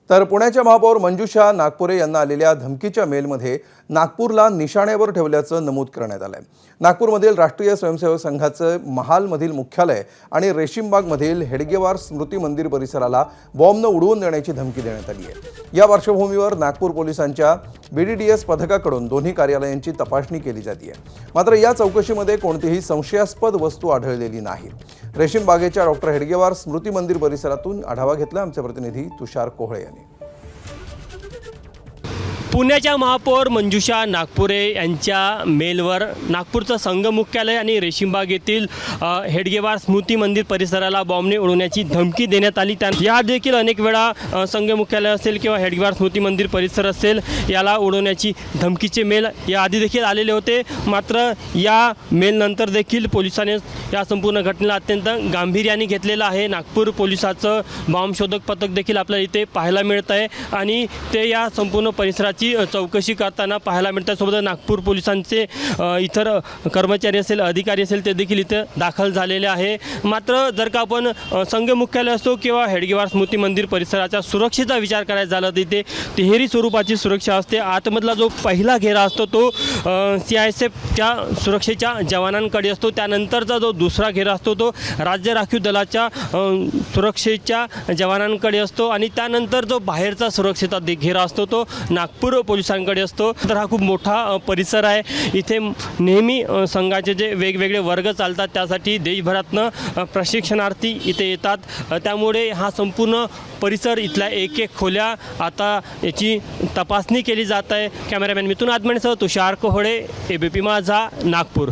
तर पुण्याच्या महापौर मंजुषा नागपुरे यांना आलेल्या धमकीच्या मेलमध्ये नागपूरला निशाण्यावर ठेवल्याचं नमूद करण्यात आलंय। नागपूरमधील राष्ट्रीय स्वयंसेवक संघाचं महालमधील मुख्यालय आणि रेशीमबागमधील हेडगेवार स्मृती मंदिर परिसराला बॉम्बनं उडवून देण्याची धमकी देण्यात आली आहे। या पार्श्वभूमीवर नागपूर पोलिसांच्या BDDS पथकाकडून दोन्ही कार्यालयांची तपासणी केली जाते आहे। मात्र या चौकशीमध्ये कोणतीही संशयास्पद वस्तू आढळलेली नाही। रेशीमबागेच्या डॉक्टर हेडगेवार स्मृती मंदिर परिसरातून आढावा घेतला आमचे प्रतिनिधी तुषार कोहळे यांनी। पुण्याच्या महापौर मंजुषा नागपुरे यांच्या मेलवर नागपूरचं संघ मुख्यालय आणि रेशीमबाग येथील हेडगेवार स्मृती मंदिर परिसराला बॉम्बने उडवण्याची धमकी देण्यात आली। या देखील अनेक वेळा संघ मुख्यालय असेल किंवा हेडगेवार स्मृती मंदिर परिसर असेल याला उडवण्याची धमकीचे मेल या आधी देखील आलेले होते। मात्र या मेलनंतर देखील पोलिसांनी या संपूर्ण घटनेला अत्यंत गांभीर्याने घेतलेलं आहे। नागपूर पोलिसांचं बॉम्ब शोधक पथक देखील आपल्याला इथे पाहायला मिळत आहे आणि ते या संपूर्ण परिसराची चौकशी करताना पाहायला मिळतात। सोबत नागपूर पोलिसांचे इतर कर्मचारी असेल अधिकारी असेल ते देखील इथे दाखल झालेले आहे। मात्र जर का आपण संघ मुख्यालय असो किंवा हेडगेवार स्मृती मंदिर परिसराच्या सुरक्षेचा विचार करायचा झाला तर इथे तिहेरी स्वरूपाची सुरक्षा असते। आतमधला जो पहिला घेरा असतो तो CISFच्या सुरक्षेच्या जवानांकडे असतो। त्यानंतरचा जो दुसरा घेरा असतो तो राज्य राखीव दलाच्या सुरक्षेच्या जवानांकडे असतो आणि त्यानंतर जो बाहेरचा सुरक्षेचा घेरा असतो तो नागपूर पोलिसांकडे असतो। तर हा खूप मोठा परिसर आहे। इथे नेहमी संघाचे जे वेगवेगळे वर्ग चालतात त्यासाठी देशभरातनं प्रशिक्षणार्थी इथे येतात। त्यामुळे हा संपूर्ण परिसर इथल्या एक एक खोल्या आता याची तपासणी केली जात आहे। कॅमेरामॅन मिथुन आदमणेसह तुषार कोहळे, ABP माझा, नागपूर।